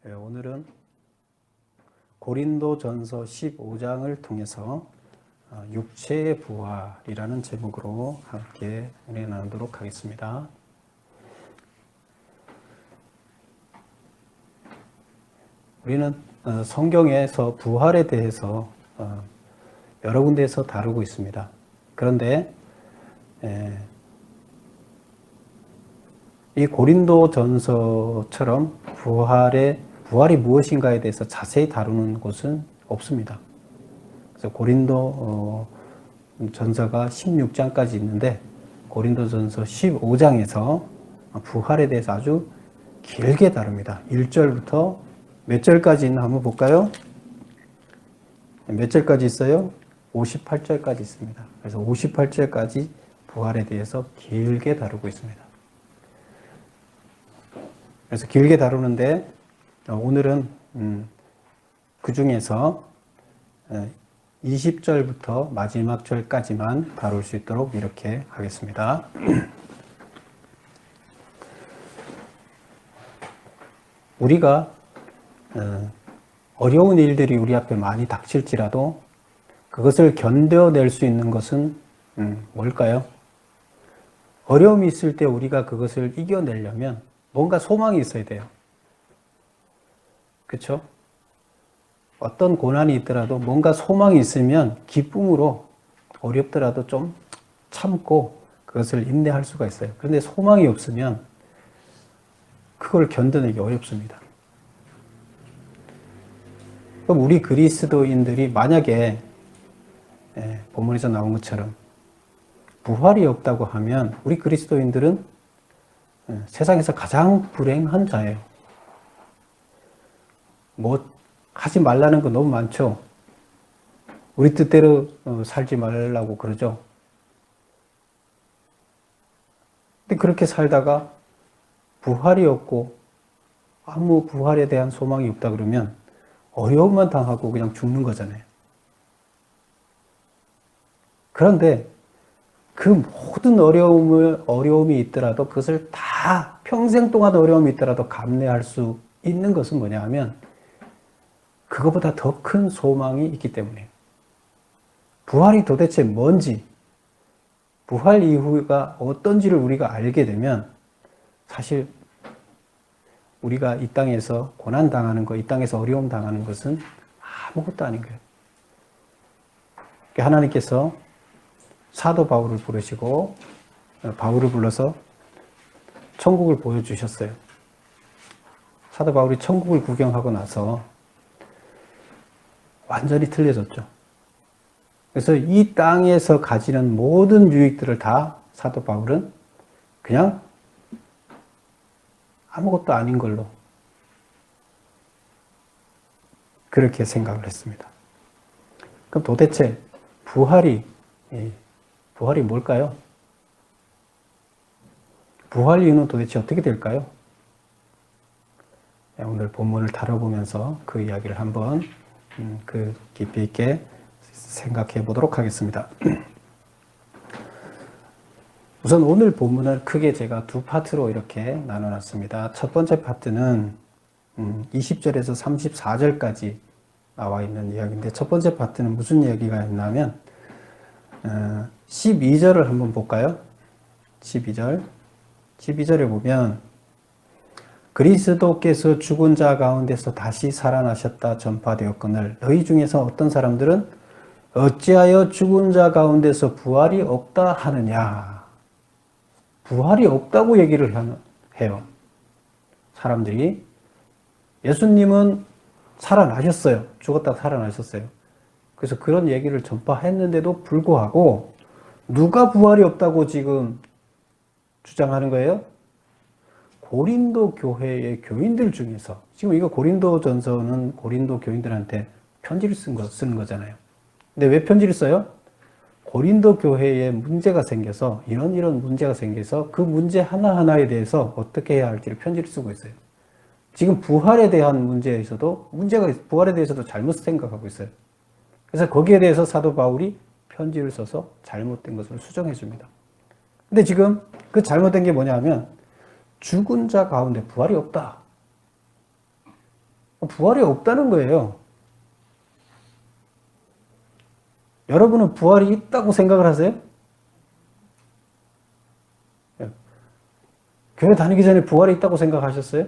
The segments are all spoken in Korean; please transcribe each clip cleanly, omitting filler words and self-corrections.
오늘은 고린도전서 15장을 통해서 육체의 부활이라는 제목으로 함께 은혜 나누도록 하겠습니다. 우리는 성경에서 부활에 대해서 여러 군데에서 다루고 있습니다. 그런데 이 고린도전서처럼 부활이 무엇인가에 대해서 자세히 다루는 곳은 없습니다. 그래서 고린도 전서가 16장까지 있는데 고린도전서 15장에서 부활에 대해서 아주 길게 다룹니다. 1절부터 몇 절까지 있나 한번 볼까요? 몇 절까지 있어요? 58절까지 있습니다. 그래서 58절까지 부활에 대해서 길게 다루고 있습니다. 그래서 길게 다루는데 오늘은 그 중에서 20절부터 마지막 절까지만 다룰 수 있도록 이렇게 하겠습니다. 우리가 어려운 일들이 우리 앞에 많이 닥칠지라도 그것을 견뎌낼 수 있는 것은 뭘까요? 어려움이 있을 때 우리가 그것을 이겨내려면 뭔가 소망이 있어야 돼요. 그렇죠? 어떤 고난이 있더라도 뭔가 소망이 있으면 기쁨으로 어렵더라도 좀 참고 그것을 인내할 수가 있어요. 그런데 소망이 없으면 그걸 견뎌내기 어렵습니다. 그럼 우리 그리스도인들이 만약에 본문에서 나온 것처럼 부활이 없다고 하면 우리 그리스도인들은 세상에서 가장 불행한 자예요. 뭐 하지 말라는 거 너무 많죠. 우리 뜻대로 살지 말라고 그러죠. 근데 그렇게 살다가 부활이 없고 아무 부활에 대한 소망이 없다 그러면 어려움만 당하고 그냥 죽는 거잖아요. 그런데 그 모든 어려움이 있더라도 그것을 다 평생 동안 어려움이 있더라도 감내할 수 있는 것은 뭐냐 하면 그것보다 더 큰 소망이 있기 때문이에요. 부활이 도대체 뭔지, 부활 이후가 어떤지를 우리가 알게 되면 사실 우리가 이 땅에서 고난당하는 것, 이 땅에서 어려움 당하는 것은 아무것도 아닌 거예요. 하나님께서 사도 바울을 부르시고 바울을 불러서 천국을 보여주셨어요. 사도 바울이 천국을 구경하고 나서 완전히 틀려졌죠. 그래서 이 땅에서 가지는 모든 유익들을 다 사도 바울은 그냥 아무것도 아닌 걸로 그렇게 생각을 했습니다. 그럼 도대체 부활이 뭘까요? 부활 이유는 도대체 어떻게 될까요? 오늘 본문을 다뤄보면서 그 이야기를 한번 깊이 있게 생각해 보도록 하겠습니다. 우선 오늘 본문을 크게 제가 두 파트로 이렇게 나눠놨습니다. 첫 번째 파트는 20절에서 34절까지 나와 있는 이야기인데 첫 번째 파트는 무슨 이야기가 있냐면 12절을 한번 볼까요? 12절에 보면 그리스도께서 죽은 자 가운데서 다시 살아나셨다 전파되었거늘 너희 중에서 어떤 사람들은 어찌하여 죽은 자 가운데서 부활이 없다 하느냐. 부활이 없다고 얘기를 해요. 사람들이. 예수님은 살아나셨어요. 죽었다가 살아나셨어요. 그래서 그런 얘기를 전파했는데도 불구하고 누가 부활이 없다고 지금 주장하는 거예요? 고린도 교회의 교인들 중에서 지금 이거 고린도전서는 고린도 교인들한테 편지를 쓰는 거잖아요. 근데 왜 편지를 써요? 고린도 교회에 문제가 생겨서 이런 문제가 생겨서 그 문제 하나하나에 대해서 어떻게 해야 할지를 편지를 쓰고 있어요. 지금 부활에 대한 부활에 대해서도 잘못 생각하고 있어요. 그래서 거기에 대해서 사도 바울이 편지를 써서 잘못된 것을 수정해 줍니다. 근데 지금 그 잘못된 게 뭐냐 하면 죽은 자 가운데 부활이 없다. 부활이 없다는 거예요. 여러분은 부활이 있다고 생각을 하세요? 교회 다니기 전에 부활이 있다고 생각하셨어요?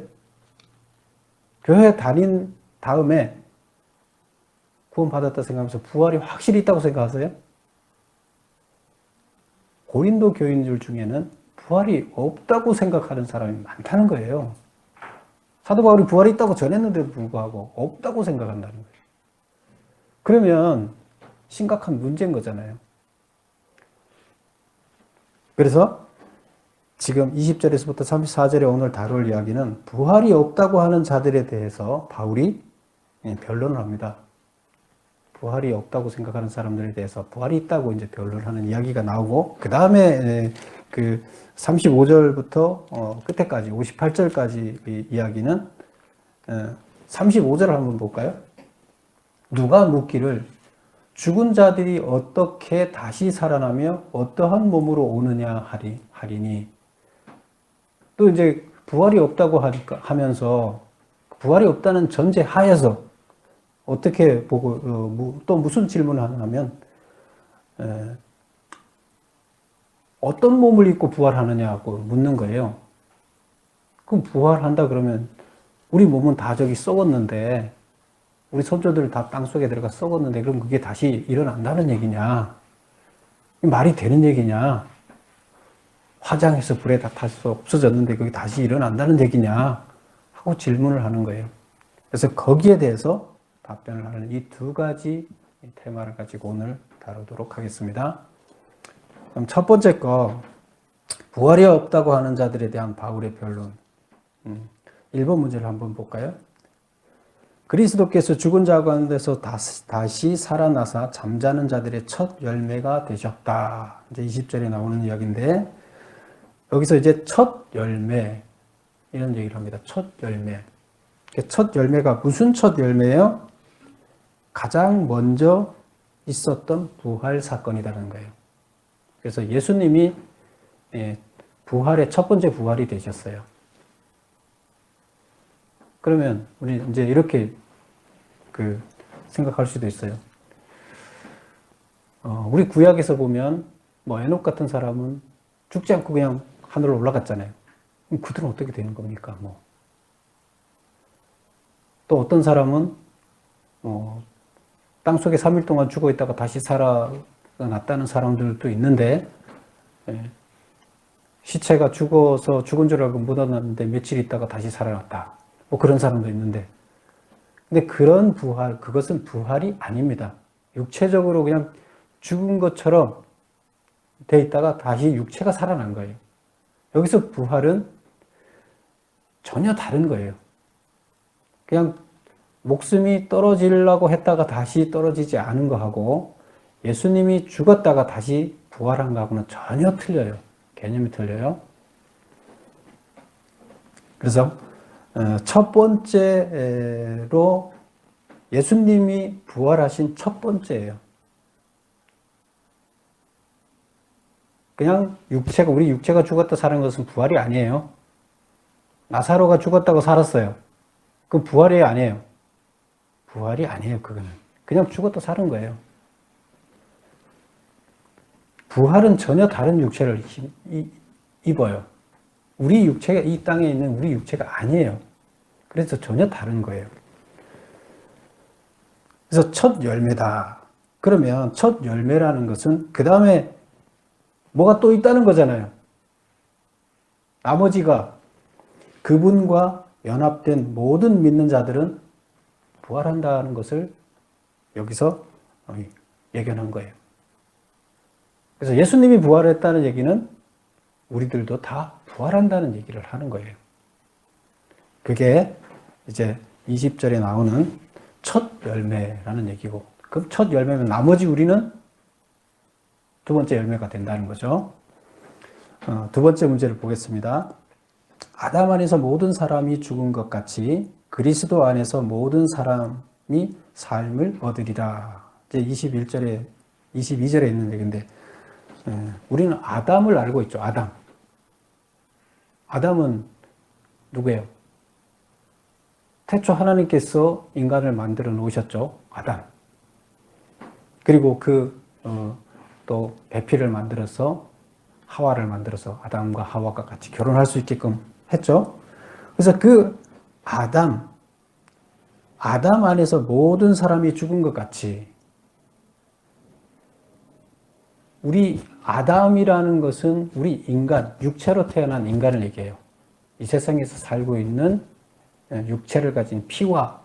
교회 다닌 다음에 구원받았다 생각하면서 부활이 확실히 있다고 생각하세요? 고린도 교인들 중에는 부활이 없다고 생각하는 사람이 많다는 거예요. 사도 바울이 부활이 있다고 전했는데도 불구하고 없다고 생각한다는 거예요. 그러면 심각한 문제인 거잖아요. 그래서 지금 20절에서부터 34절에 오늘 다룰 이야기는 부활이 없다고 하는 자들에 대해서 바울이 변론을 합니다. 부활이 없다고 생각하는 사람들에 대해서 부활이 있다고 이제 변론하는 이야기가 나오고, 그 다음에 그 35절부터 끝에까지 58절까지 이야기는 35절을 한번 볼까요? 누가 묻기를 죽은 자들이 어떻게 다시 살아나며 어떠한 몸으로 오느냐 하리니, 또 이제 부활이 없다고 하면서 부활이 없다는 전제 하에서 어떻게 보고 또 무슨 질문을 하냐면 어떤 몸을 입고 부활하느냐고 묻는 거예요. 그럼 부활한다 그러면 우리 몸은 다 저기 썩었는데, 우리 선조들 다 땅속에 들어가 썩었는데 그럼 그게 다시 일어난다는 얘기냐? 말이 되는 얘기냐? 화장해서 불에 다 타서 없어졌는데 그게 다시 일어난다는 얘기냐? 하고 질문을 하는 거예요. 그래서 거기에 대해서 답변을 하는 이 두 가지 테마를 가지고 오늘 다루도록 하겠습니다. 그럼 첫 번째 거, 부활이 없다고 하는 자들에 대한 바울의 변론. 1번 문제를 한번 볼까요? 그리스도께서 죽은 자 가운데서 다시 살아나사 잠자는 자들의 첫 열매가 되셨다. 이제 20절에 나오는 이야기인데, 여기서 이제 첫 열매, 이런 얘기를 합니다. 첫 열매. 첫 열매가 무슨 첫 열매예요? 가장 먼저 있었던 부활 사건이라는 거예요. 그래서 예수님이 부활의 첫 번째 부활이 되셨어요. 그러면 우리 이제 이렇게 생각할 수도 있어요. 우리 구약에서 보면 뭐 에녹 같은 사람은 죽지 않고 그냥 하늘로 올라갔잖아요. 그럼 그들은 어떻게 되는 겁니까? 뭐. 또 어떤 사람은 땅속에 3일 동안 죽어 있다가 다시 살아났다는 사람들도 있는데, 시체가 죽어서 죽은 줄 알고 묻어놨는데 며칠 있다가 다시 살아났다. 뭐 그런 사람도 있는데, 근데 그런 부활, 그것은 부활이 아닙니다. 육체적으로 그냥 죽은 것처럼 돼 있다가 다시 육체가 살아난 거예요. 여기서 부활은 전혀 다른 거예요. 그냥 목숨이 떨어지려고 했다가 다시 떨어지지 않은 거하고 예수님이 죽었다가 다시 부활한 거하고는 전혀 틀려요. 개념이 틀려요. 그래서 첫 번째로 예수님이 부활하신 첫 번째예요. 그냥 우리 육체가 죽었다 사는 것은 부활이 아니에요. 나사로가 죽었다고 살았어요. 그건 부활이 아니에요. 부활이 아니에요, 그거는. 그냥 죽었다 사는 거예요. 부활은 전혀 다른 육체를 입어요. 우리 육체가, 이 땅에 있는 우리 육체가 아니에요. 그래서 전혀 다른 거예요. 그래서 첫 열매다. 그러면 첫 열매라는 것은 그 다음에 뭐가 또 있다는 거잖아요. 나머지가 그분과 연합된 모든 믿는 자들은 부활한다는 것을 여기서 예견한 거예요. 그래서 예수님이 부활했다는 얘기는 우리들도 다 부활한다는 얘기를 하는 거예요. 그게 이제 20절에 나오는 첫 열매라는 얘기고, 그럼 첫 열매면 나머지 우리는 두 번째 열매가 된다는 거죠. 두 번째 문제를 보겠습니다. 아담 안에서 모든 사람이 죽은 것 같이 그리스도 안에서 모든 사람이 삶을 얻으리라. 이제 22절에 있는 얘기인데, 우리는 아담을 알고 있죠. 아담은 누구예요? 태초 하나님께서 인간을 만들어 놓으셨죠. 아담. 그리고 또 배필을 만들어서 하와를 만들어서 아담과 하와가 같이 결혼할 수 있게끔 했죠. 그래서 그 아담 안에서 모든 사람이 죽은 것 같이 우리 아담이라는 것은 우리 인간, 육체로 태어난 인간을 얘기해요. 이 세상에서 살고 있는 육체를 가진 피와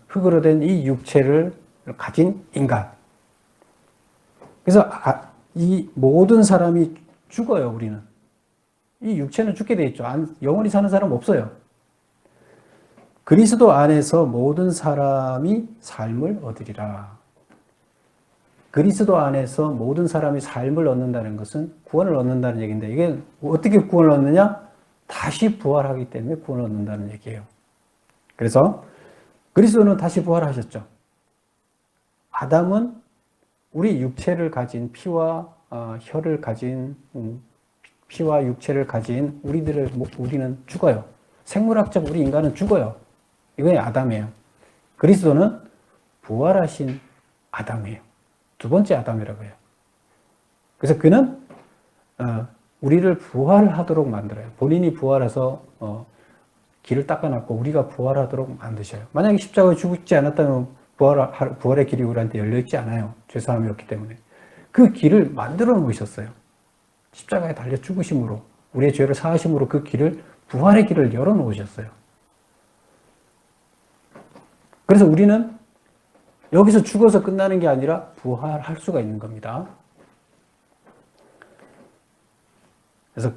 흙으로 된 이 육체를 가진 인간. 그래서 이 모든 사람이 죽어요, 우리는. 이 육체는 죽게 돼 있죠. 영원히 사는 사람 없어요. 그리스도 안에서 모든 사람이 삶을 얻으리라. 그리스도 안에서 모든 사람이 삶을 얻는다는 것은 구원을 얻는다는 얘기인데, 이게 어떻게 구원을 얻느냐? 다시 부활하기 때문에 구원을 얻는다는 얘기예요. 그래서 그리스도는 다시 부활하셨죠. 아담은 우리 육체를 가진 피와 혈을 가진 피와 육체를 가진 우리는 죽어요. 생물학적 우리 인간은 죽어요. 이게 아담이에요. 그리스도는 부활하신 아담이에요. 두 번째 아담이라고 해요. 그래서 그는 우리를 부활하도록 만들어요. 본인이 부활해서 길을 닦아놨고 우리가 부활하도록 만드셔요. 만약에 십자가에 죽지 않았다면 부활의 길이 우리한테 열려있지 않아요. 죄사함이 없기 때문에. 그 길을 만들어 놓으셨어요. 십자가에 달려 죽으심으로, 우리의 죄를 사하심으로 그 길을, 부활의 길을 열어 놓으셨어요. 그래서 우리는 여기서 죽어서 끝나는 게 아니라 부활할 수가 있는 겁니다. 그래서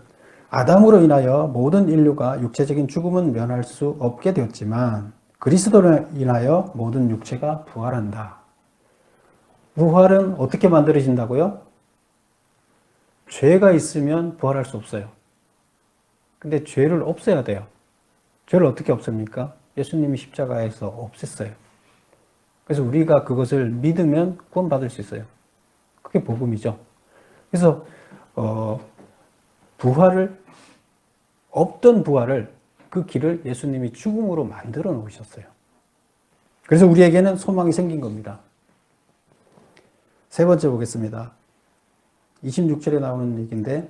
아담으로 인하여 모든 인류가 육체적인 죽음은 면할 수 없게 되었지만 그리스도로 인하여 모든 육체가 부활한다. 부활은 어떻게 만들어진다고요? 죄가 있으면 부활할 수 없어요. 근데 죄를 없애야 돼요. 죄를 어떻게 없앱니까? 예수님이 십자가에서 없앴어요. 그래서 우리가 그것을 믿으면 구원받을 수 있어요. 그게 복음이죠. 그래서 없던 부활을, 그 길을 예수님이 죽음으로 만들어 놓으셨어요. 그래서 우리에게는 소망이 생긴 겁니다. 세 번째 보겠습니다. 26절에 나오는 얘기인데,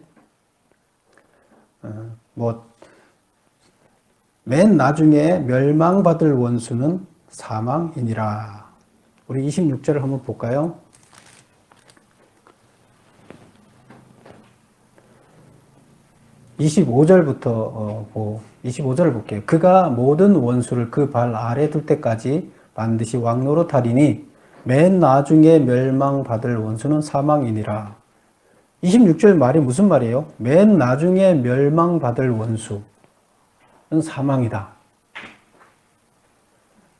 맨 나중에 멸망받을 원수는 사망이니라. 우리 26절을 한번 볼까요? (25절부터) 25절을 볼게요. 그가 모든 원수를 그 발 아래 둘 때까지 반드시 왕노릇하리니 맨 나중에 멸망받을 원수는 사망이니라. 26절 말이 무슨 말이에요? 맨 나중에 멸망받을 원수는 사망이다.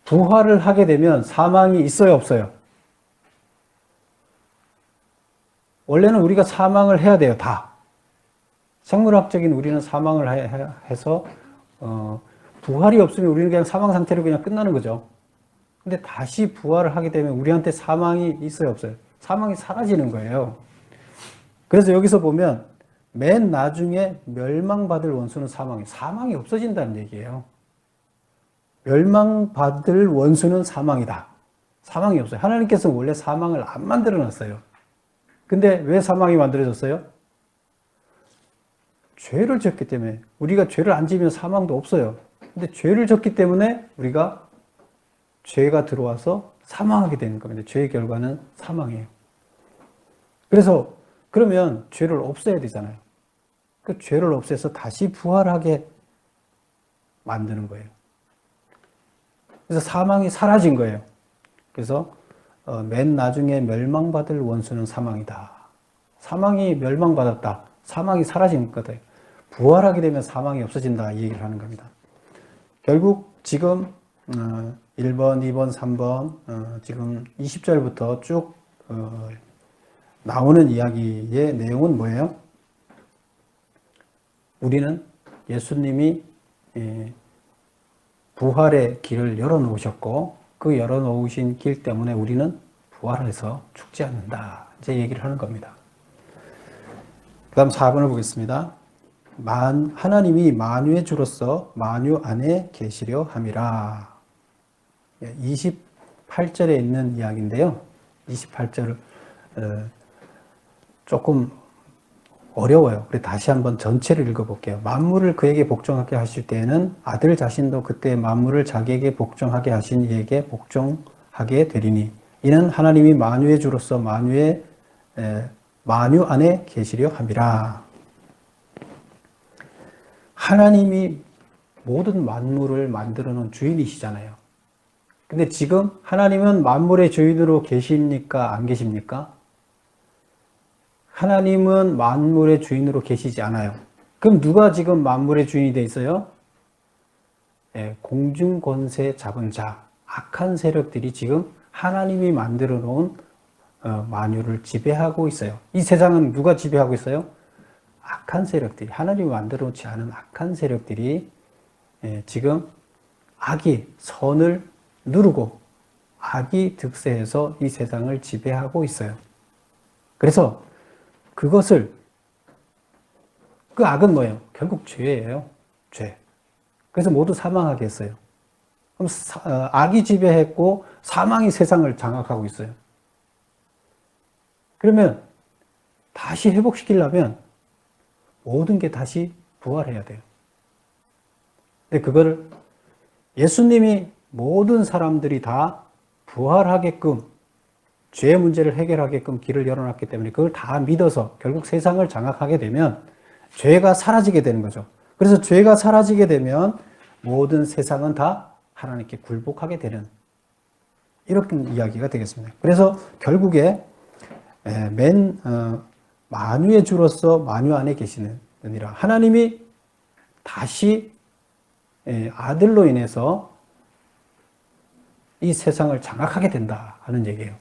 부활을 하게 되면 사망이 있어요, 없어요? 원래는 우리가 사망을 해야 돼요, 다. 생물학적인 우리는 사망을 해서 부활이 없으면 우리는 그냥 사망 상태로 그냥 끝나는 거죠. 근데 다시 부활을 하게 되면 우리한테 사망이 있어요, 없어요? 사망이 사라지는 거예요. 그래서 여기서 보면 맨 나중에 멸망받을 원수는 사망이 없어진다는 얘기예요. 멸망받을 원수는 사망이다. 사망이 없어요. 하나님께서 원래 사망을 안 만들어 놨어요. 근데 왜 사망이 만들어졌어요? 죄를 졌기 때문에. 우리가 죄를 안 지면 사망도 없어요. 근데 죄를 졌기 때문에 우리가 죄가 들어와서 사망하게 되는 겁니다. 죄의 결과는 사망이에요. 그래서 그러면 죄를 없애야 되잖아요. 그 죄를 없애서 다시 부활하게 만드는 거예요. 그래서 사망이 사라진 거예요. 그래서 맨 나중에 멸망받을 원수는 사망이다. 사망이 멸망받았다. 사망이 사라진 거다. 부활하게 되면 사망이 없어진다. 이 얘기를 하는 겁니다. 결국 지금 1번, 2번, 3번 지금 20절부터 쭉 나오는 이야기의 내용은 뭐예요? 우리는 예수님이 부활의 길을 열어놓으셨고 그 열어놓으신 길 때문에 우리는 부활해서 죽지 않는다. 이제 얘기를 하는 겁니다. 그 다음 4번을 보겠습니다. 하나님이 만유의 주로서 만유 안에 계시려 함이라. 28절에 있는 이야기인데요. 28절 조금 어려워요. 그래서 다시 한번 전체를 읽어볼게요. 만물을 그에게 복종하게 하실 때에는 아들 자신도 그때 만물을 자기에게 복종하게 하신 이에게 복종하게 되리니 이는 하나님이 만유의 주로서 만유 안에 계시려 함이라. 하나님이 모든 만물을 만들어 놓은 주인이시잖아요. 근데 지금 하나님은 만물의 주인으로 계십니까? 안 계십니까? 하나님은 만물의 주인으로 계시지 않아요. 그럼 누가 지금 만물의 주인이 돼 있어요? 공중 권세 잡은 자, 악한 세력들이 지금 하나님이 만들어 놓은 만유를 지배하고 있어요. 이 세상은 누가 지배하고 있어요? 악한 세력들이, 하나님이 만들어 놓지 않은 악한 세력들이 지금 악이 선을 누르고 악이 득세해서 이 세상을 지배하고 있어요. 그래서 그것을, 그 악은 뭐예요? 결국 죄예요. 죄. 그래서 모두 사망하게 했어요. 그럼 악이 지배했고 사망이 세상을 장악하고 있어요. 그러면 다시 회복시키려면 모든 게 다시 부활해야 돼요. 근데 그거를 예수님이 모든 사람들이 다 부활하게끔 죄의 문제를 해결하게끔 길을 열어놨기 때문에 그걸 다 믿어서 결국 세상을 장악하게 되면 죄가 사라지게 되는 거죠. 그래서 죄가 사라지게 되면 모든 세상은 다 하나님께 굴복하게 되는 이런 이야기가 되겠습니다. 그래서 결국에 만유의 주로서 만유 안에 계시느니라. 하나님이 다시 아들로 인해서 이 세상을 장악하게 된다 하는 얘기예요.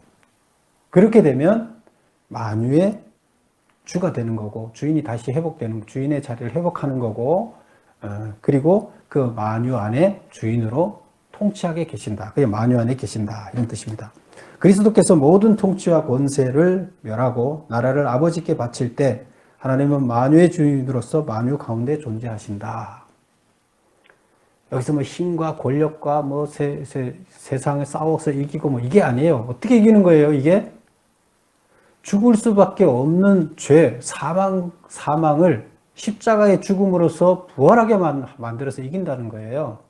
그렇게 되면 만유의 주가 되는 거고 주인이 다시 회복되는, 주인의 자리를 회복하는 거고 그리고 그 만유 안에 주인으로 통치하게 계신다. 그게 만유 안에 계신다 이런 뜻입니다. 그리스도께서 모든 통치와 권세를 멸하고 나라를 아버지께 바칠 때 하나님은 만유의 주인으로서 만유 가운데 존재하신다. 여기서 뭐 힘과 권력과 뭐 세상에 싸워서 이기고 뭐 이게 아니에요. 어떻게 이기는 거예요, 이게? 죽을 수밖에 없는 죄, 사망을 십자가의 죽음으로써 부활하게 만들어서 이긴다는 거예요.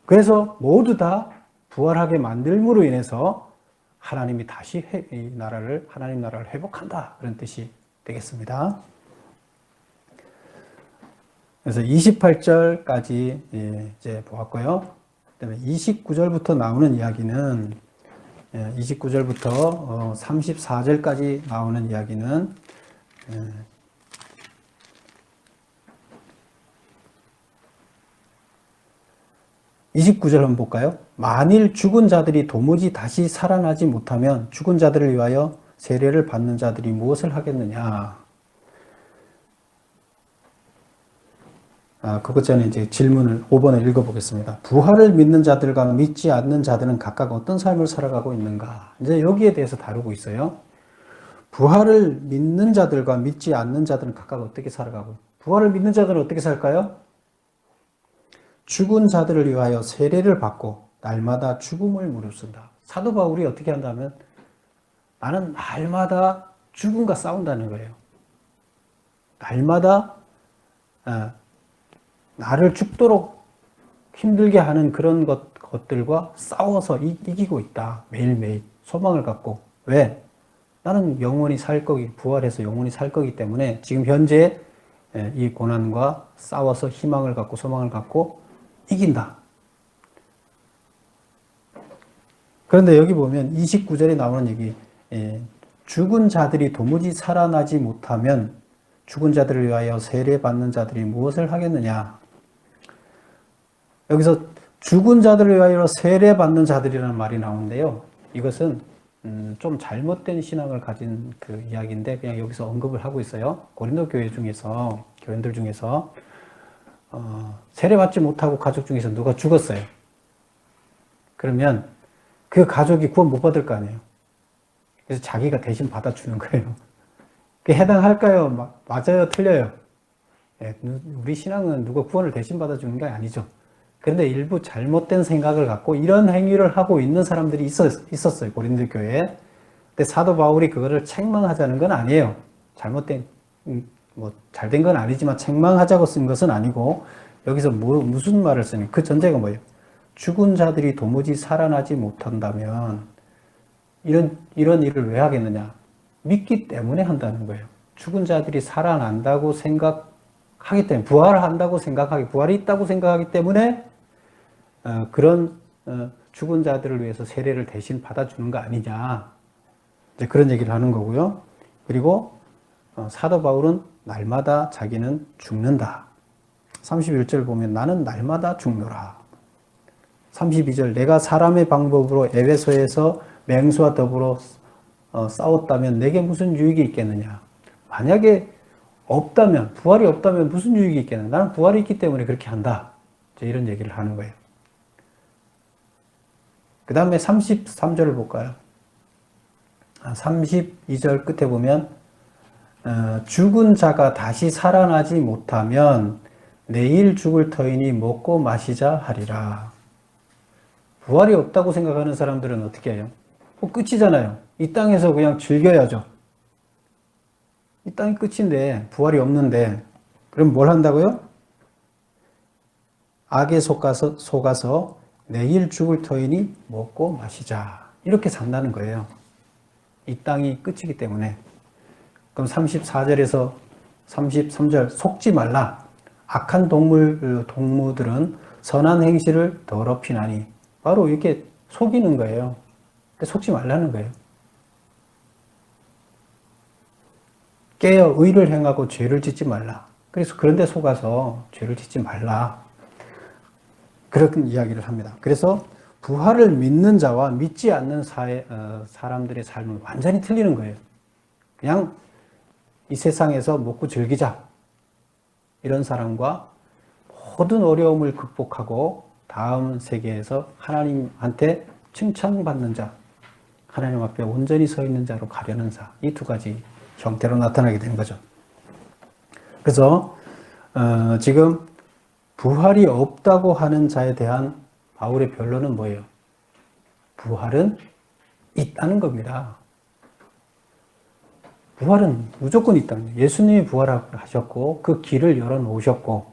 그래서 모두 다 부활하게 만들므로 인해서 하나님이 다시 하나님 나라를 회복한다. 그런 뜻이 되겠습니다. 그래서 28절까지 이제 보았고요. 그다음에 29절부터 나오는 이야기는 29절부터 34절까지 나오는 이야기는 29절 한번 볼까요? 만일 죽은 자들이 도무지 다시 살아나지 못하면 죽은 자들을 위하여 세례를 받는 자들이 무엇을 하겠느냐? 그것 전에 이제 질문을 5번을 읽어보겠습니다. 부활을 믿는 자들과 믿지 않는 자들은 각각 어떤 삶을 살아가고 있는가? 이제 여기에 대해서 다루고 있어요. 부활을 믿는 자들과 믿지 않는 자들은 각각 어떻게 살아가고, 부활을 믿는 자들은 어떻게 살까요? 죽은 자들을 위하여 세례를 받고 날마다 죽음을 무릅쓴다. 사도 바울이 어떻게 한다면 나는 날마다 죽음과 싸운다는 거예요. 날마다 나를 죽도록 힘들게 하는 그런 것들과 싸워서 이기고 있다. 매일매일 소망을 갖고. 왜? 나는 영원히 살 부활해서 영원히 살 거기 때문에 지금 현재 이 고난과 싸워서 희망을 갖고 소망을 갖고 이긴다. 그런데 여기 보면 29절에 나오는 얘기, 죽은 자들이 도무지 살아나지 못하면 죽은 자들을 위하여 세례받는 자들이 무엇을 하겠느냐? 여기서 죽은 자들을 위하여 세례받는 자들이라는 말이 나오는데요. 이것은 좀 잘못된 신앙을 가진 그 이야기인데 그냥 여기서 언급을 하고 있어요. 고린도 교인들 중에서 세례받지 못하고 가족 중에서 누가 죽었어요. 그러면 그 가족이 구원 못 받을 거 아니에요. 그래서 자기가 대신 받아주는 거예요. 그게 해당할까요? 맞아요? 틀려요? 예, 우리 신앙은 누가 구원을 대신 받아주는 게 아니죠. 그런데 일부 잘못된 생각을 갖고 이런 행위를 하고 있는 사람들이 있었어요. 고린도 교회에. 근데 사도 바울이 그거를 책망하자는 건 아니에요. 잘못된, 잘된 건 아니지만 책망하자고 쓴 것은 아니고, 여기서 무슨 말을 쓰니? 그 전제가 뭐예요? 죽은 자들이 도무지 살아나지 못한다면, 이런 일을 왜 하겠느냐? 믿기 때문에 한다는 거예요. 죽은 자들이 살아난다고 생각하기 때문에, 부활이 있다고 생각하기 때문에, 그런 죽은 자들을 위해서 세례를 대신 받아주는 거 아니냐. 이제 그런 얘기를 하는 거고요. 그리고 사도 바울은 날마다 자기는 죽는다. 31절 보면 나는 날마다 죽노라. 32절 내가 사람의 방법으로 에베소에서 맹수와 더불어 싸웠다면 내게 무슨 유익이 있겠느냐. 만약에 부활이 없다면 무슨 유익이 있겠느냐. 나는 부활이 있기 때문에 그렇게 한다. 이런 얘기를 하는 거예요. 그 다음에 33절을 볼까요? 32절 끝에 보면 죽은 자가 다시 살아나지 못하면 내일 죽을 터이니 먹고 마시자 하리라. 부활이 없다고 생각하는 사람들은 어떻게 해요? 끝이잖아요. 이 땅에서 그냥 즐겨야죠. 이 땅이 끝인데 부활이 없는데 그럼 뭘 한다고요? 악에 속아서 내일 죽을 터이니 먹고 마시자. 이렇게 산다는 거예요. 이 땅이 끝이기 때문에. 그럼 34절에서 33절 속지 말라. 악한 동무들은 선한 행실을 더럽히나니. 바로 이렇게 속이는 거예요. 속지 말라는 거예요. 깨어 의를 행하고 죄를 짓지 말라. 그래서 그런데 속아서 죄를 짓지 말라. 그런 이야기를 합니다. 그래서 부활을 믿는 자와 믿지 않는 사람들의 삶은 완전히 틀리는 거예요. 그냥 이 세상에서 먹고 즐기자. 이런 사람과 모든 어려움을 극복하고 다음 세계에서 하나님한테 칭찬받는 자, 하나님 앞에 온전히 서 있는 자로 가려는 자, 이 두 가지 형태로 나타나게 되는 거죠. 그래서 지금 부활이 없다고 하는 자에 대한 바울의 변론은 뭐예요? 부활은 있다는 겁니다. 부활은 무조건 있다는 거예요. 예수님이 부활하셨고 그 길을 열어놓으셨고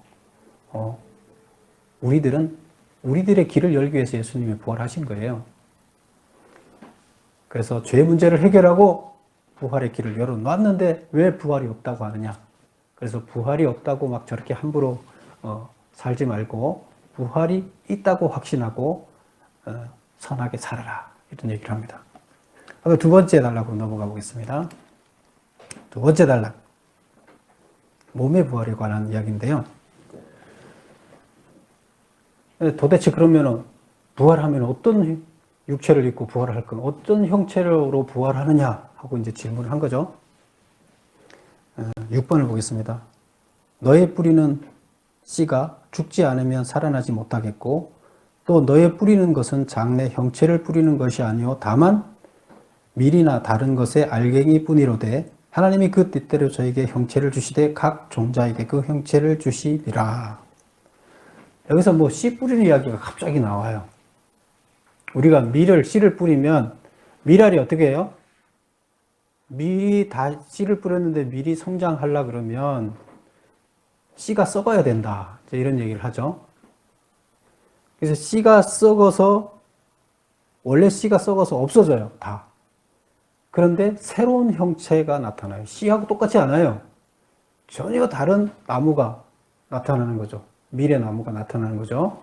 우리들의 길을 열기 위해서 예수님이 부활하신 거예요. 그래서 죄 문제를 해결하고 부활의 길을 열어놨는데 왜 부활이 없다고 하느냐. 그래서 부활이 없다고 막 저렇게 함부로 살지 말고 부활이 있다고 확신하고 선하게 살아라. 이런 얘기를 합니다. 두 번째 단락으로 넘어가 보겠습니다. 두 번째 단락. 몸의 부활에 관한 이야기인데요. 도대체 그러면 부활하면 어떤 육체를 입고 부활할 건 어떤 형체로 부활하느냐 하고 이제 질문을 한 거죠. 6번을 보겠습니다. 너의 뿌리는 씨가 죽지 않으면 살아나지 못하겠고 또 너의 뿌리는 것은 장래 형체를 뿌리는 것이 아니요 다만 밀이나 다른 것의 알갱이 뿐이로되 하나님이 그 뜻대로 저에게 형체를 주시되 각 종자에게 그 형체를 주시리라. 여기서 씨 뿌리는 이야기가 갑자기 나와요. 우리가 씨를 뿌리면 밀알이 어떻게 해요? 밀이 다 씨를 뿌렸는데 밀이 성장하려 그러면 씨가 썩어야 된다. 이런 얘기를 하죠. 그래서 원래 씨가 썩어서 없어져요. 다. 그런데 새로운 형체가 나타나요. 씨하고 똑같지 않아요. 전혀 다른 나무가 나타나는 거죠. 밀의 나무가 나타나는 거죠.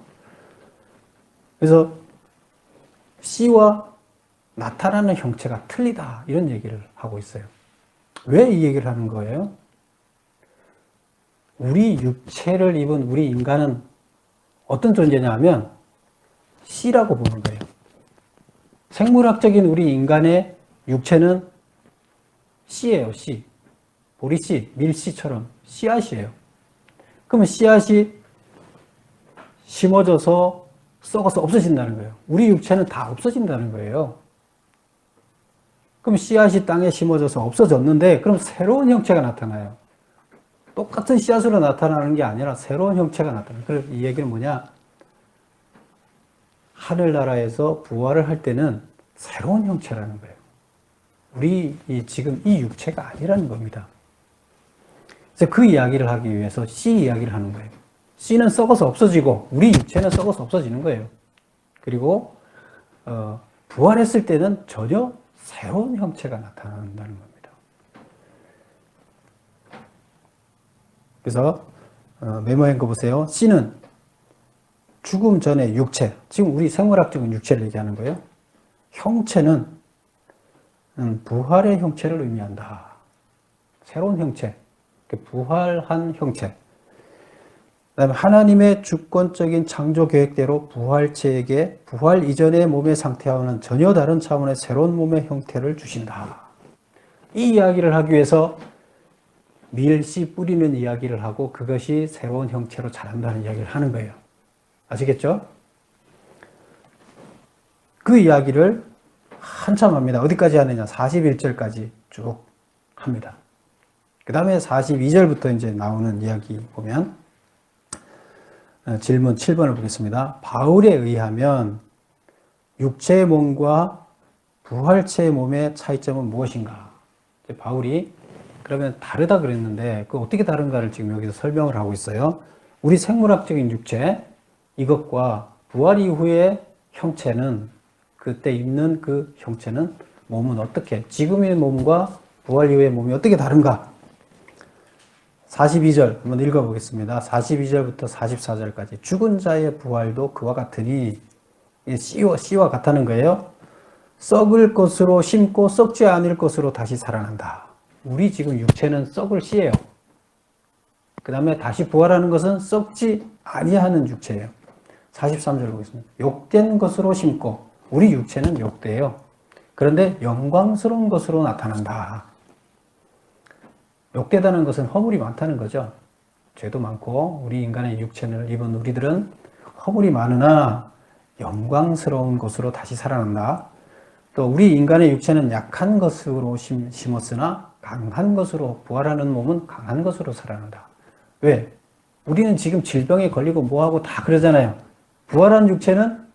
그래서 씨와 나타나는 형체가 틀리다. 이런 얘기를 하고 있어요. 왜 이 얘기를 하는 거예요? 우리 육체를 입은 우리 인간은 어떤 존재냐 하면 씨라고 보는 거예요. 생물학적인 우리 인간의 육체는 씨예요. 씨. 보리씨, 밀씨처럼 씨앗이에요. 그러면 씨앗이 심어져서 썩어서 없어진다는 거예요. 우리 육체는 다 없어진다는 거예요. 그럼 씨앗이 땅에 심어져서 없어졌는데 그럼 새로운 형체가 나타나요. 똑같은 씨앗으로 나타나는 게 아니라 새로운 형체가 나타나요. 그래서 이 얘기는 뭐냐? 하늘나라에서 부활을 할 때는 새로운 형체라는 거예요. 우리 지금 이 육체가 아니라는 겁니다. 그래서 그 이야기를 하기 위해서 씨 이야기를 하는 거예요. 씨는 썩어서 없어지고 우리 육체는 썩어서 없어지는 거예요. 그리고 부활했을 때는 전혀 새로운 형체가 나타난다는 겁니다. 그래서 메모한 거 보세요. 씨는 죽음 전의 육체, 지금 우리 생물학적인 육체를 얘기하는 거예요. 형체는 부활의 형체를 의미한다. 새로운 형체, 부활한 형체. 그다음에 하나님의 주권적인 창조 계획대로 부활체에게 부활 이전의 몸의 상태와는 전혀 다른 차원의 새로운 몸의 형태를 주신다. 이 이야기를 하기 위해서 밀, 씨 뿌리는 이야기를 하고 그것이 새로운 형체로 자란다는 이야기를 하는 거예요. 아시겠죠? 그 이야기를 한참 합니다. 어디까지 하느냐? 41절까지 쭉 합니다. 그 다음에 42절부터 이제 나오는 이야기 보면 질문 7번을 보겠습니다. 바울에 의하면 육체의 몸과 부활체의 몸의 차이점은 무엇인가? 바울이 그러면 다르다 그랬는데 그 어떻게 다른가를 지금 여기서 설명을 하고 있어요. 우리 생물학적인 육체 이것과 부활 이후의 형체는 그때 있는 그 형체는 몸은 어떻게 지금의 몸과 부활 이후의 몸이 어떻게 다른가? 42절 한번 읽어보겠습니다. 42절부터 44절까지 죽은 자의 부활도 그와 같으니 씨와 같다는 거예요. 썩을 것으로 심고 썩지 않을 것으로 다시 살아난다. 우리 지금 육체는 썩을 씨예요. 그 다음에 다시 부활하는 것은 썩지 아니하는 육체예요. 43절 보겠습니다. 욕된 것으로 심고 우리 육체는 욕돼요. 그런데 영광스러운 것으로 나타난다. 욕되다는 것은 허물이 많다는 거죠. 죄도 많고 우리 인간의 육체를 입은 우리들은 허물이 많으나 영광스러운 것으로 다시 살아난다. 또 우리 인간의 육체는 약한 것으로 심었으나 강한 것으로 부활하는 몸은 강한 것으로 살아난다. 왜? 우리는 지금 질병에 걸리고 뭐하고 다 그러잖아요. 부활한 육체는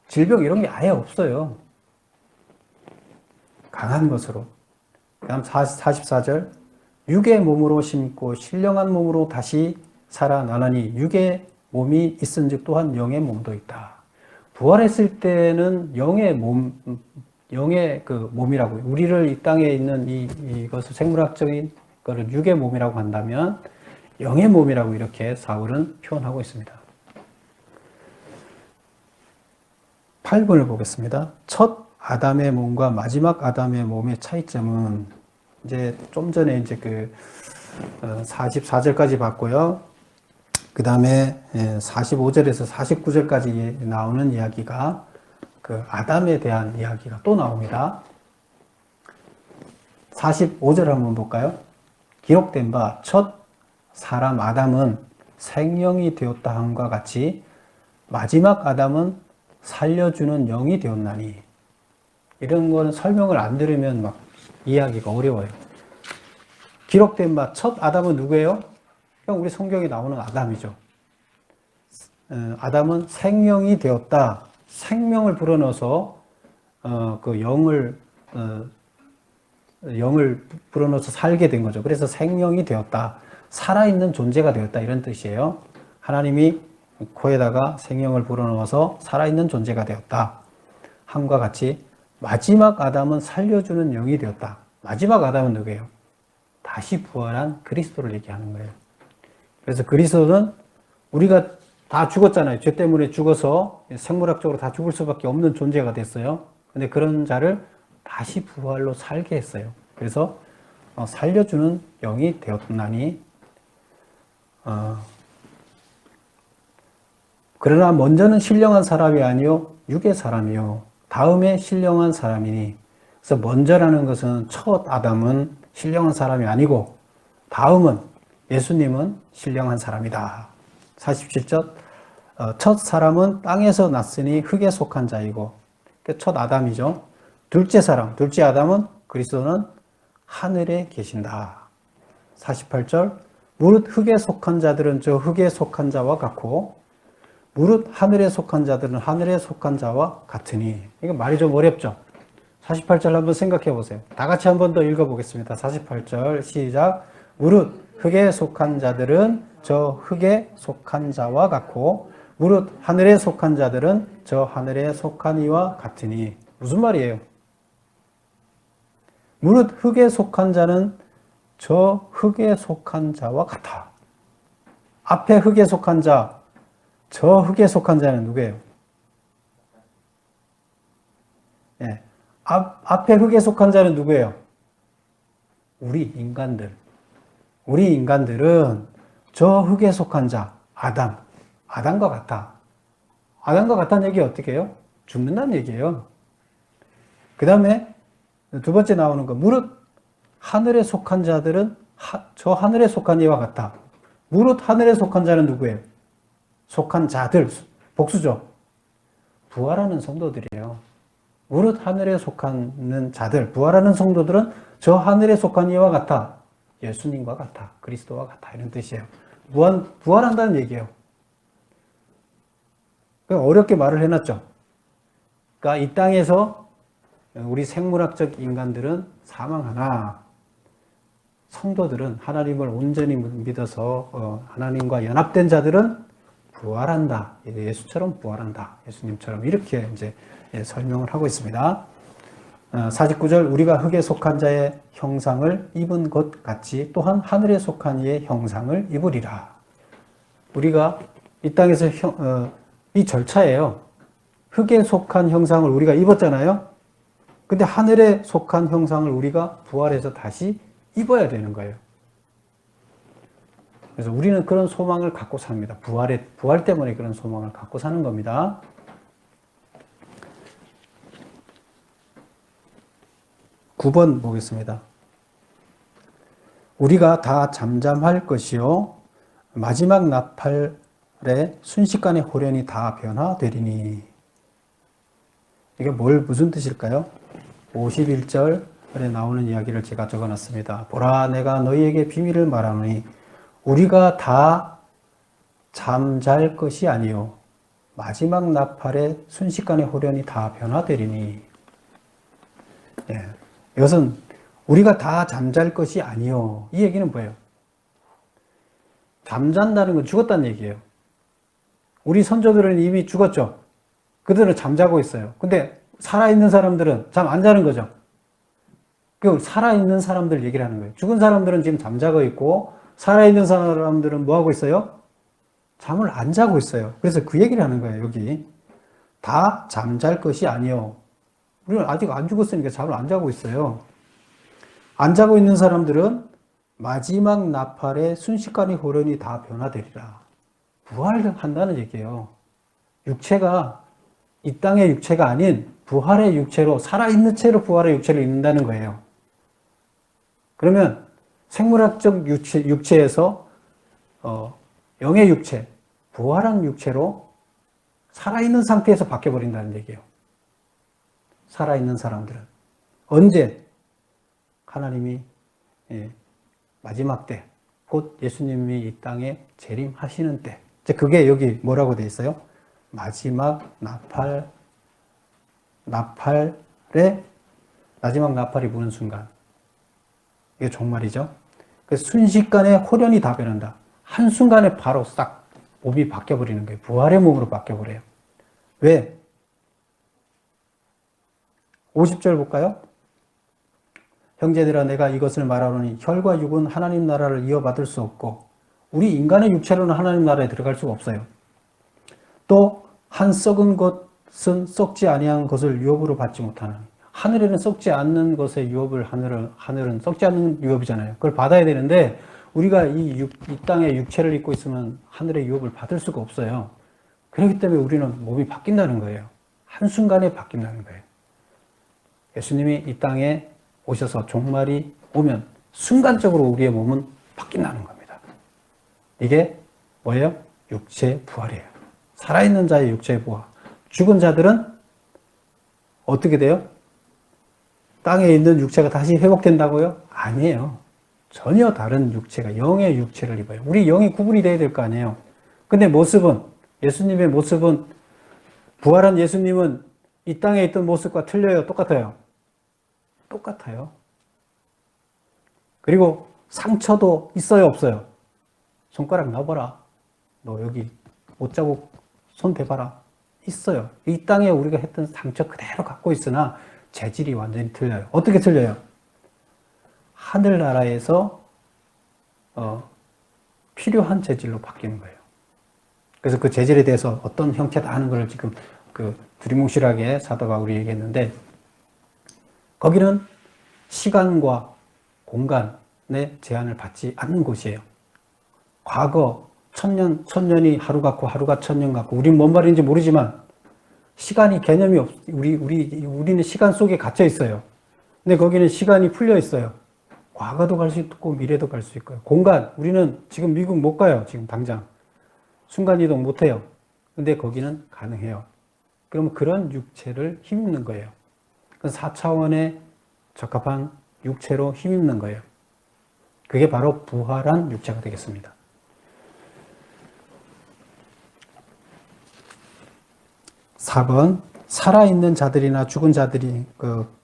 질병 이런 게 아예 없어요. 강한 것으로. 그 다음 44절 육의 몸으로 심고 신령한 몸으로 다시 살아나나니 육의 몸이 있은즉 또한 영의 몸도 있다. 부활했을 때는 영의 그 몸이라고 우리를 이 땅에 있는 이것을 생물학적인 거를 육의 몸이라고 한다면 영의 몸이라고 이렇게 사울은 표현하고 있습니다. 8번을 보겠습니다. 첫 아담의 몸과 마지막 아담의 몸의 차이점은 이제 좀 전에 이제 그 44절까지 봤고요. 그 다음에 45절에서 49절까지 나오는 이야기가 그 아담에 대한 이야기가 또 나옵니다. 45절 한번 볼까요? 기록된 바 첫 사람 아담은 생명이 되었다 함과 같이 마지막 아담은 살려주는 영이 되었나니. 이런 거는 설명을 안 들으면 막 이해하기가 어려워요. 기록된 바 첫 아담은 누구예요? 그냥 우리 성경에 나오는 아담이죠. 아담은 생명이 되었다. 생명을 불어넣어서 그 영을 불어넣어서 살게 된 거죠. 그래서 생명이 되었다. 살아있는 존재가 되었다. 이런 뜻이에요. 하나님이 코에다가 생명을 불어넣어서 살아있는 존재가 되었다. 함과 같이 마지막 아담은 살려주는 영이 되었다. 마지막 아담은 누구예요? 다시 부활한 그리스도를 얘기하는 거예요. 그래서 그리스도는 우리가 다 죽었잖아요. 죄 때문에 죽어서 생물학적으로 다 죽을 수밖에 없는 존재가 됐어요. 근데 그런 자를 다시 부활로 살게 했어요. 그래서 살려주는 영이 되었나니 그러나 먼저는 신령한 사람이 아니요 육의 사람이요 다음에 신령한 사람이니. 그래서 먼저라는 것은 첫 아담은 신령한 사람이 아니고 다음은 예수님은 신령한 사람이다. 47절 첫 사람은 땅에서 났으니 흙에 속한 자이고 첫 아담이죠. 둘째 사람, 둘째 아담은 그리스도는 하늘에 계신다. 48절 무릇 흙에 속한 자들은 저 흙에 속한 자와 같고 무릇 하늘에 속한 자들은 하늘에 속한 자와 같으니. 이거 말이 좀 어렵죠? 48절 한번 생각해 보세요. 다 같이 한번 더 읽어보겠습니다. 48절 시작. 무릇 흙에 속한 자들은 저 흙에 속한 자와 같고 무릇 하늘에 속한 자들은 저 하늘에 속한 이와 같으니. 무슨 말이에요? 무릇 흙에 속한 자는 저 흙에 속한 자와 같아. 앞에 흙에 속한 자, 저 흙에 속한 자는 누구예요? 예. 앞에 흙에 속한 자는 누구예요? 우리 인간들. 우리 인간들은 저 흙에 속한 자, 아담과 같아. 아담과 같다는 얘기 어떻게 해요? 죽는다는 얘기예요. 그 다음에 두 번째 나오는 거, 무릇 하늘에 속한 자들은 저 하늘에 속한 이와 같아. 무릇 하늘에 속한 자는 누구예요? 속한 자들, 복수죠. 부활하는 성도들이에요. 무릇 하늘에 속하는 자들, 부활하는 성도들은 저 하늘에 속한 이와 같아. 예수님과 같아. 그리스도와 같아. 이런 뜻이에요. 부활한다는 얘기예요. 어렵게 말을 해놨죠. 그러니까 이 땅에서 우리 생물학적 인간들은 사망하나 성도들은 하나님을 온전히 믿어서 하나님과 연합된 자들은 부활한다. 예수처럼 부활한다. 예수님처럼 이렇게 이제 설명을 하고 있습니다. 49절 우리가 흙에 속한 자의 형상을 입은 것 같이 또한 하늘에 속한 이의 형상을 입으리라. 우리가 이 땅에서 이 절차예요. 흙에 속한 형상을 우리가 입었잖아요. 근데 하늘에 속한 형상을 우리가 부활해서 다시 입어야 되는 거예요. 그래서 우리는 그런 소망을 갖고 삽니다. 부활 때문에 그런 소망을 갖고 사는 겁니다. (9번) 보겠습니다. 우리가 다 잠잠할 것이요 마지막 나팔에 순식간에 호련히 다 변화되리니. 이게 무슨 뜻일까요? 51절에 나오는 이야기를 제가 적어놨습니다. 보라, 내가 너희에게 비밀을 말하노니 우리가 다 잠잘 것이 아니요 마지막 나팔에 순식간에 호련히 다 변화되리니. 예. 이것은 우리가 다 잠잘 것이 아니요. 이 얘기는 뭐예요? 잠잔다는 건 죽었다는 얘기예요. 우리 선조들은 이미 죽었죠. 그들은 잠자고 있어요. 근데 살아있는 사람들은 잠 안 자는 거죠. 그 살아있는 사람들 얘기를 하는 거예요. 죽은 사람들은 지금 잠자고 있고 살아있는 사람들은 뭐 하고 있어요? 잠을 안 자고 있어요. 그래서 그 얘기를 하는 거예요. 여기 다 잠잘 것이 아니요. 우리는 아직 안 죽었으니까 잠을 안 자고 있어요. 안 자고 있는 사람들은 마지막 나팔에 순식간에 호련히 다 변화되리라. 부활한다는 얘기예요. 육체가 이 땅의 육체가 아닌 부활의 육체로, 살아있는 채로 부활의 육체를 입는다는 거예요. 그러면 생물학적 육체에서 영의 육체, 부활한 육체로 살아있는 상태에서 바뀌어버린다는 얘기예요. 살아있는 사람들은. 언제? 하나님이 마지막 때, 곧 예수님이 이 땅에 재림하시는 때. 그게 여기 뭐라고 되어 있어요? 마지막 마지막 나팔이 부는 순간. 이게 종말이죠. 그래서 순식간에 호련히 다 변한다. 한순간에 바로 싹 몸이 바뀌어버리는 거예요. 부활의 몸으로 바뀌어버려요. 왜? 50절 볼까요? 형제들아, 내가 이것을 말하노니 혈과 육은 하나님 나라를 이어받을 수 없고 우리 인간의 육체로는 하나님 나라에 들어갈 수가 없어요. 또 한 썩은 것은 썩지 아니한 것을 유업으로 받지 못하는, 하늘에는 썩지 않는 것의 유업을 하늘은 썩지 않는 유업이잖아요. 그걸 받아야 되는데 우리가 이 땅의 육체를 입고 있으면 하늘의 유업을 받을 수가 없어요. 그렇기 때문에 우리는 몸이 바뀐다는 거예요. 한순간에 바뀐다는 거예요. 예수님이 이 땅에 오셔서 종말이 오면 순간적으로 우리의 몸은 바뀐다는 겁니다. 이게 뭐예요? 육체 부활이에요. 살아있는 자의 육체 부활. 죽은 자들은 어떻게 돼요? 땅에 있는 육체가 다시 회복된다고요? 아니에요. 전혀 다른 육체가 영의 육체를 입어요. 우리 영이 구분이 돼야 될 거 아니에요. 근데 모습은 예수님의 모습은 부활한 예수님은 이 땅에 있던 모습과 틀려요? 똑같아요? 똑같아요. 그리고 상처도 있어요? 없어요? 손가락 놔봐라. 너 여기 옷자국 손 대봐라. 있어요. 이 땅에 우리가 했던 상처 그대로 갖고 있으나 재질이 완전히 틀려요. 어떻게 틀려요? 하늘나라에서 필요한 재질로 바뀌는 거예요. 그래서 그 재질에 대해서 어떤 형태다 하는 걸 지금 두리뭉실하게 사도가 우리 얘기했는데, 거기는 시간과 공간의 제한을 받지 않는 곳이에요. 과거 천년이 하루 같고 하루가 천년 같고, 우리는 뭔 말인지 모르지만 시간이 개념이 우리는 시간 속에 갇혀 있어요. 근데 거기는 시간이 풀려 있어요. 과거도 갈 수 있고 미래도 갈 수 있고요. 공간, 우리는 지금 미국 못 가요. 지금 당장 순간이동 못 해요. 근데 거기는 가능해요. 그럼 그런 육체를 힘입는 거예요. 4차원의 적합한 육체로 힘입는 거예요. 그게 바로 부활한 육체가 되겠습니다. 4번, 살아있는 자들이나 죽은 자들이,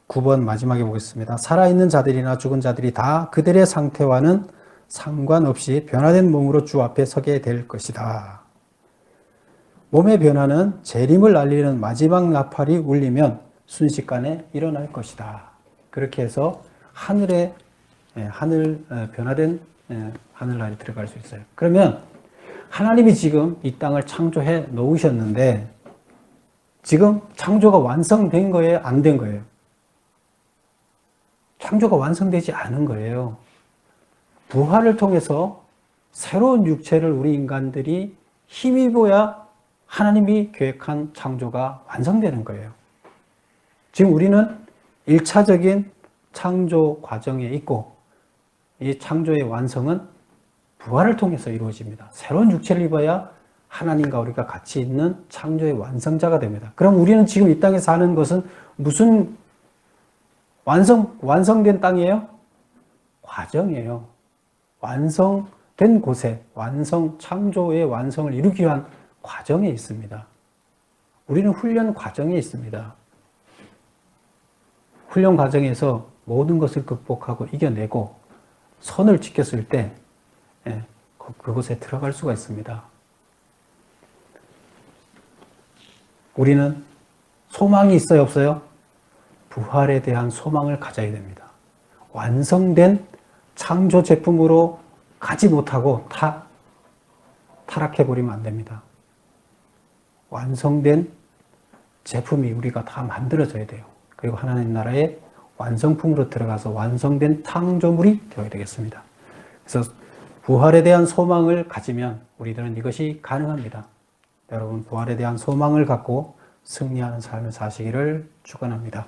9번 마지막에 보겠습니다. 살아있는 자들이나 죽은 자들이 다 그들의 상태와는 상관없이 변화된 몸으로 주 앞에 서게 될 것이다. 몸의 변화는 재림을 알리는 마지막 나팔이 울리면 순식간에 일어날 것이다. 그렇게 해서 변화된 하늘날이 들어갈 수 있어요. 그러면 하나님이 지금 이 땅을 창조해 놓으셨는데, 지금 창조가 완성된 거예요? 안 된 거예요? 창조가 완성되지 않은 거예요. 부활을 통해서 새로운 육체를 우리 인간들이 힘입어야 하나님이 계획한 창조가 완성되는 거예요. 지금 우리는 1차적인 창조 과정에 있고, 이 창조의 완성은 부활을 통해서 이루어집니다. 새로운 육체를 입어야 하나님과 우리가 같이 있는 창조의 완성자가 됩니다. 그럼 우리는 지금 이 땅에 사는 것은 무슨 완성된 땅이에요? 과정이에요. 완성된 곳에 창조의 완성을 이루기 위한 과정에 있습니다. 우리는 훈련 과정에 있습니다. 훈련 과정에서 모든 것을 극복하고 이겨내고 선을 지켰을 때 그곳에 들어갈 수가 있습니다. 우리는 소망이 있어요, 없어요? 부활에 대한 소망을 가져야 됩니다. 완성된 창조 제품으로 가지 못하고 타락해버리면 안 됩니다. 완성된 제품이 우리가 다 만들어져야 돼요. 그리고 하나님 나라의 완성품으로 들어가서 완성된 창조물이 되어야 되겠습니다. 그래서 부활에 대한 소망을 가지면 우리들은 이것이 가능합니다. 여러분, 부활에 대한 소망을 갖고 승리하는 삶을 사시기를 축원합니다.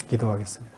기도하겠습니다.